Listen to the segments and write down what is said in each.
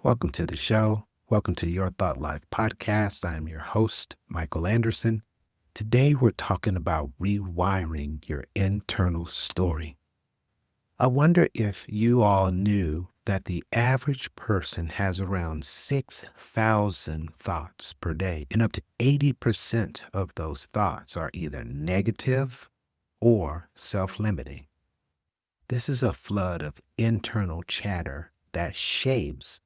Welcome to the show. Welcome to Your Thought Life podcast. I am your host, Michael Anderson. Today we're talking about rewiring your internal story. I wonder if you all knew that the average person has around 6,000 thoughts per day, and up to 80% of those thoughts are either negative or self-limiting. This is a flood of internal chatter that shapes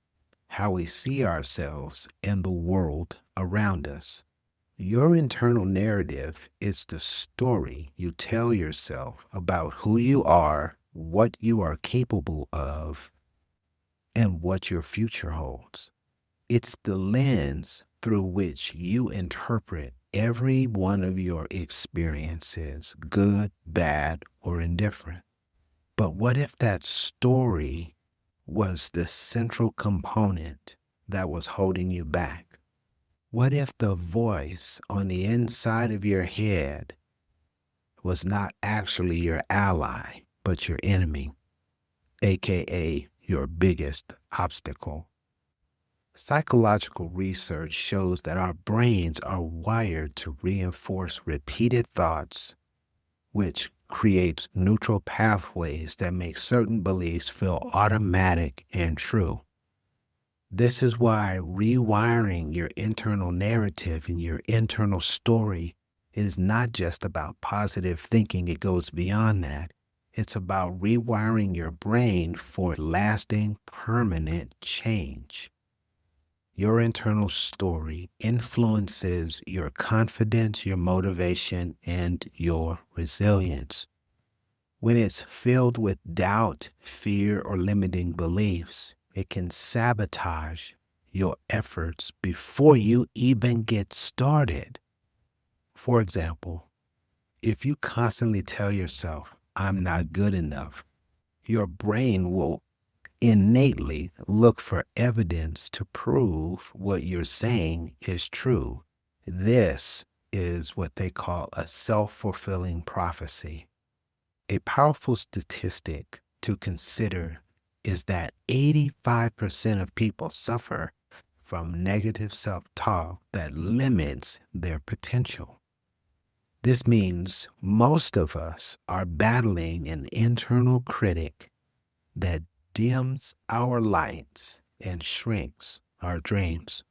how we see ourselves and the world around us. Your internal narrative is the story you tell yourself about who you are, what you are capable of, and what your future holds. It's the lens through which you interpret every one of your experiences, good, bad, or indifferent. But what if that story was the central component that was holding you back? What if the voice on the inside of your head was not actually your ally, but your enemy, aka your biggest obstacle? Psychological research shows that our brains are wired to reinforce repeated thoughts, which creates neutral pathways that make certain beliefs feel automatic and true. This is why rewiring your internal narrative and your internal story is not just about positive thinking. It goes beyond that. It's about rewiring your brain for lasting, permanent change. Your internal story influences your confidence, your motivation, and your resilience. When it's filled with doubt, fear, or limiting beliefs, it can sabotage your efforts before you even get started. For example, if you constantly tell yourself, I'm not good enough, your brain will innately look for evidence to prove what you're saying is true. This is what they call a self-fulfilling prophecy. A powerful statistic to consider is that 85% of people suffer from negative self-talk that limits their potential. This means most of us are battling an internal critic that dims our lights and shrinks our dreams.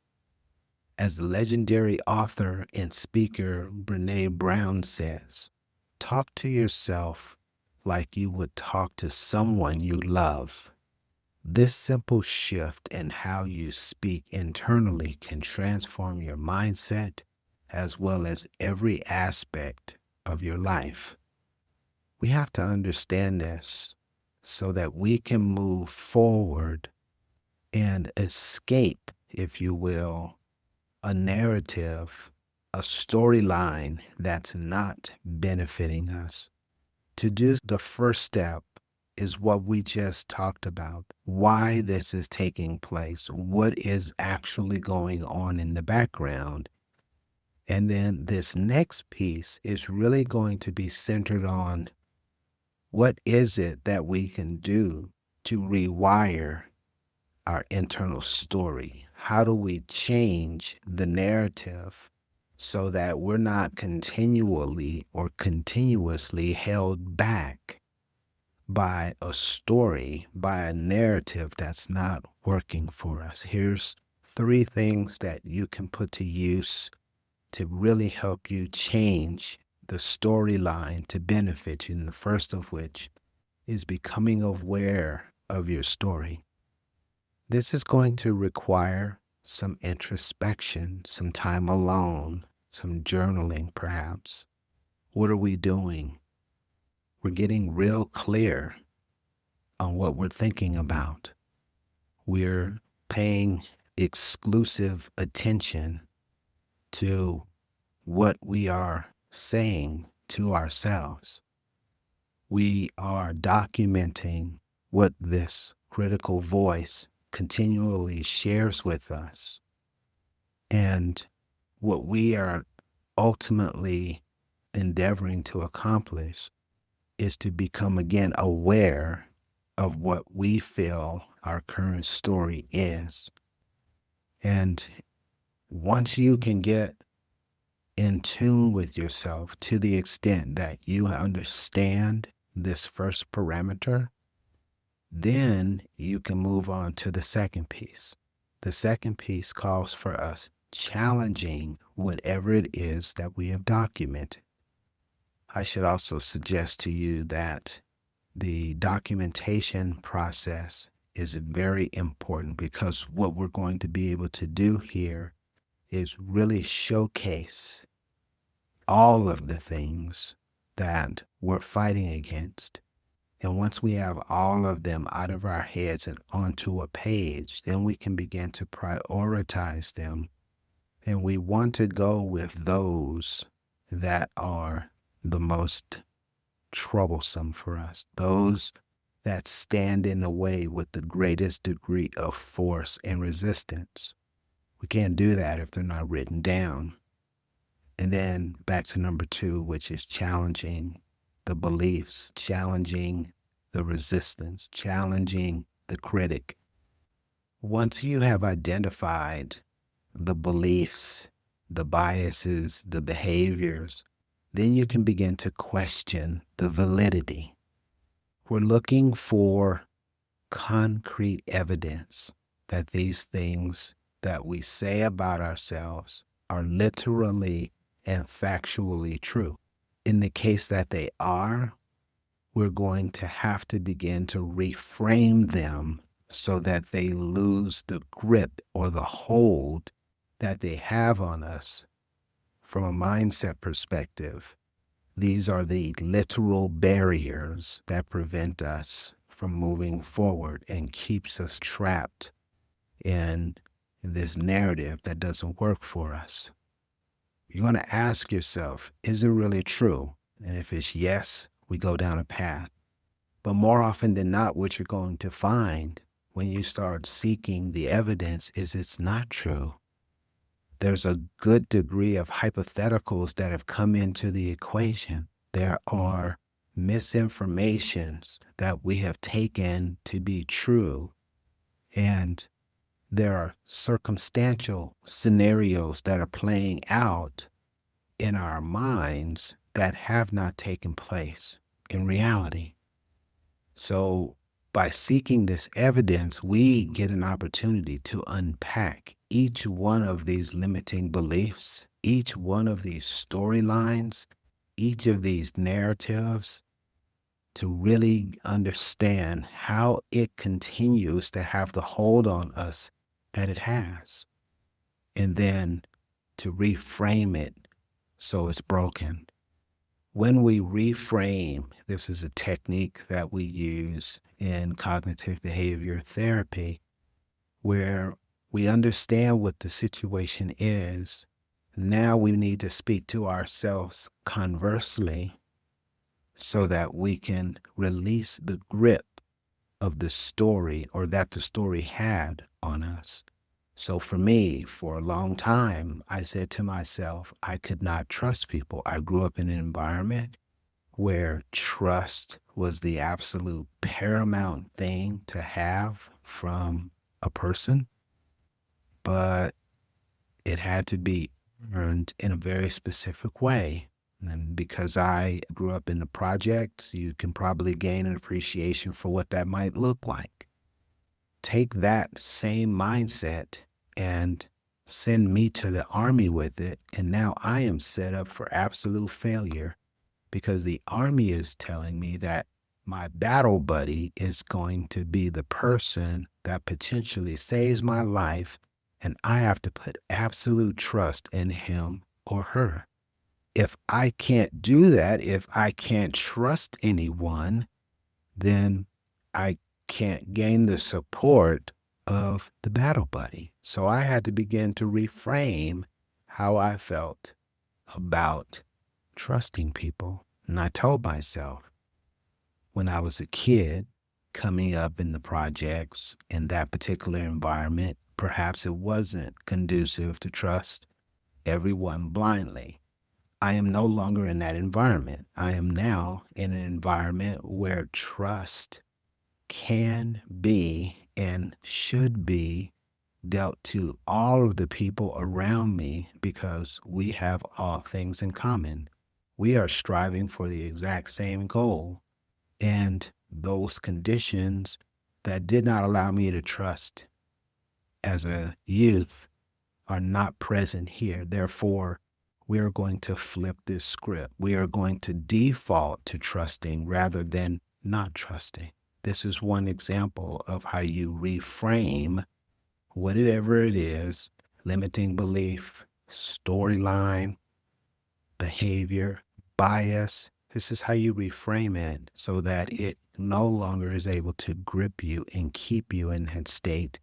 As the legendary author and speaker Brené Brown says, talk to yourself like you would talk to someone you love. This simple shift in how you speak internally can transform your mindset as well as every aspect of your life. We have to understand this so that we can move forward and escape, if you will, a narrative, a storyline that's not benefiting us. To do the first step is what we just talked about, why this is taking place, what is actually going on in the background. And then this next piece is really going to be centered on what is it that we can do to rewire our internal story? How do we change the narrative so that we're not continually or continuously held back by a story, by a narrative that's not working for us? Here's 3 things that you can put to use to really help you change the storyline to benefit you. And the first of which is becoming aware of your story. This is going to require some introspection, some time alone, some journaling perhaps. What are we doing? We're getting real clear on what we're thinking about. We're paying exclusive attention to what we are saying to ourselves. We are documenting what this critical voice continually shares with us. And what we are ultimately endeavoring to accomplish is to become again aware of what we feel our current story is. And once you can get in tune with yourself to the extent that you understand this first parameter, then you can move on to the second piece. The second piece calls for us challenging whatever it is that we have documented. I should also suggest to you that the documentation process is very important, because what we're going to be able to do here is really showcase all of the things that we're fighting against. And once we have all of them out of our heads and onto a page, then we can begin to prioritize them. And we want to go with those that are the most troublesome for us, those that stand in the way with the greatest degree of force and resistance. We can't do that if they're not written down. And then back to number 2, which is challenging the beliefs, challenging the resistance, challenging the critic. Once you have identified the beliefs, the biases, the behaviors, then you can begin to question the validity. We're looking for concrete evidence that these things that we say about ourselves are literally and factually true. In the case that they are, we're going to have to begin to reframe them so that they lose the grip or the hold that they have on us. From a mindset perspective, these are the literal barriers that prevent us from moving forward and keeps us trapped in this narrative that doesn't work for us. You're going to ask yourself, is it really true? And if it's yes, we go down a path. But more often than not, what you're going to find when you start seeking the evidence is it's not true. There's a good degree of hypotheticals that have come into the equation. There are misinformations that we have taken to be true, and there are circumstantial scenarios that are playing out in our minds that have not taken place in reality. So by seeking this evidence, we get an opportunity to unpack each one of these limiting beliefs, each one of these storylines, each of these narratives, to really understand how it continues to have the hold on us that it has, and then to reframe it so it's broken. When we reframe, this is a technique that we use in cognitive behavior therapy, where we understand what the situation is. Now we need to speak to ourselves conversely so that we can release the grip of the story, or that the story had on us. So for me, for a long time, I said to myself, I could not trust people. I grew up in an environment where trust was the absolute paramount thing to have from a person, but it had to be earned in a very specific way. And because I grew up in the project, you can probably gain an appreciation for what that might look like. Take that same mindset and send me to the army with it, and now I am set up for absolute failure, because the army is telling me that my battle buddy is going to be the person that potentially saves my life, and I have to put absolute trust in him or her. If I can't do that, if I can't trust anyone, then I can't gain the support of the battle buddy. So I had to begin to reframe how I felt about trusting people. And I told myself, when I was a kid coming up in the projects in that particular environment, perhaps it wasn't conducive to trust everyone blindly. I am no longer in that environment. I am now in an environment where trust can be and should be dealt to all of the people around me because we have all things in common. We are striving for the exact same goal. And those conditions that did not allow me to trust as a youth are not present here. Therefore, we are going to flip this script. We are going to default to trusting rather than not trusting. This is one example of how you reframe whatever it is, limiting belief, storyline, behavior, bias. This is how you reframe it so that it no longer is able to grip you and keep you in that state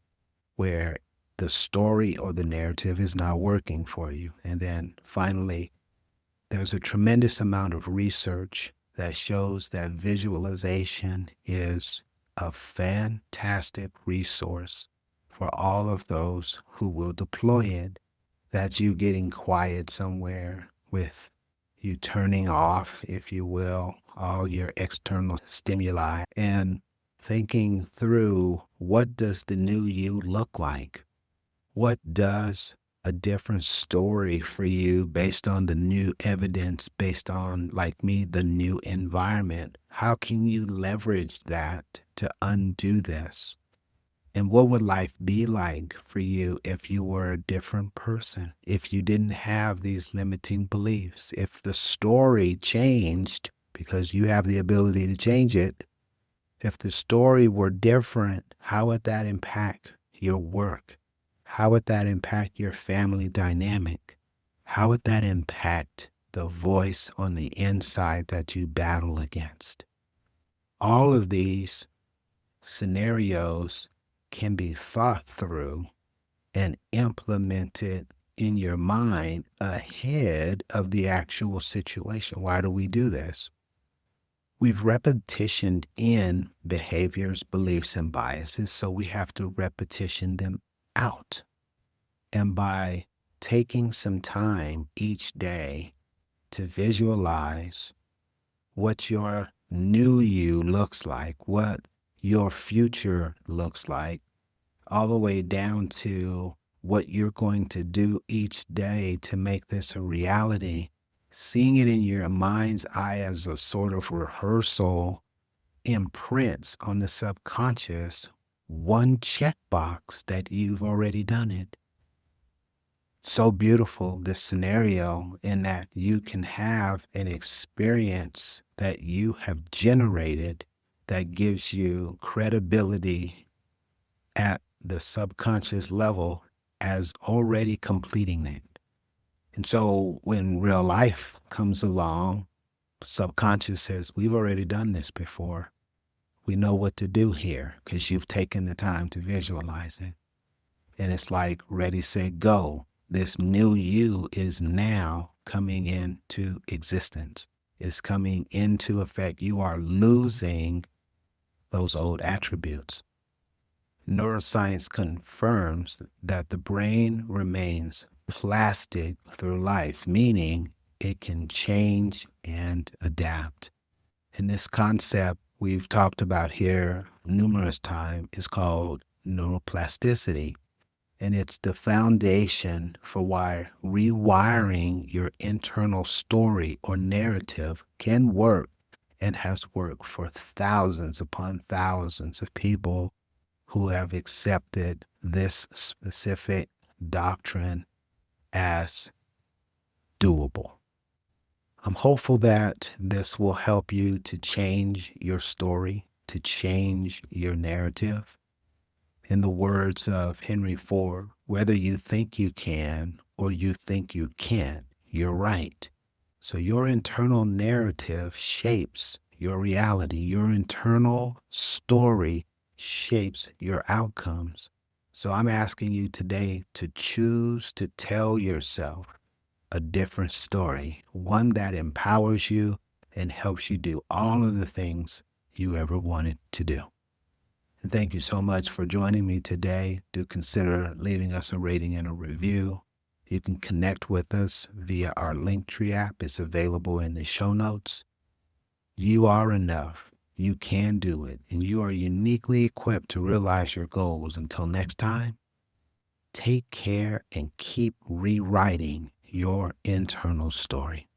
where the story or the narrative is not working for you. And then finally, there's a tremendous amount of research that shows that visualization is a fantastic resource for all of those who will deploy it. That's you getting quiet somewhere with you turning off, if you will, all your external stimuli and thinking through, what does the new you look like? What does a different story for you based on the new evidence, based on, like me, the new environment? How can you leverage that to undo this? And what would life be like for you if you were a different person? If you didn't have these limiting beliefs? If the story changed because you have the ability to change it? If the story were different, how would that impact your work? How would that impact your family dynamic? How would that impact the voice on the inside that you battle against? All of these scenarios can be thought through and implemented in your mind ahead of the actual situation. Why do we do this? We've repetitioned in behaviors, beliefs, and biases, so we have to repetition them out. And by taking some time each day to visualize what your new you looks like, what your future looks like, all the way down to what you're going to do each day to make this a reality, seeing it in your mind's eye as a sort of rehearsal imprints on the subconscious one checkbox that you've already done it. So beautiful, this scenario, in that you can have an experience that you have generated that gives you credibility at the subconscious level as already completing it. And so when real life comes along, subconscious says, we've already done this before. We know what to do here because you've taken the time to visualize it. And it's like ready, set, go. This new you is now coming into existence. It's coming into effect. You are losing those old attributes. Neuroscience confirms that the brain remains plastic through life, meaning it can change and adapt. And this concept we've talked about here numerous times is called neuroplasticity. And it's the foundation for why rewiring your internal story or narrative can work and has worked for thousands upon thousands of people who have accepted this specific doctrine as doable. I'm hopeful that this will help you to change your story, to change your narrative. In the words of Henry Ford, whether you think you can or you think you can't, you're right. So your internal narrative shapes your reality. Your internal story shapes your outcomes. So I'm asking you today to choose to tell yourself a different story, one that empowers you and helps you do all of the things you ever wanted to do. And thank you so much for joining me today. Do consider leaving us a rating and a review. You can connect with us via our Linktree app. It's available in the show notes. You are enough. You can do it. And you are uniquely equipped to realize your goals. Until next time, Take care and keep rewriting your internal story.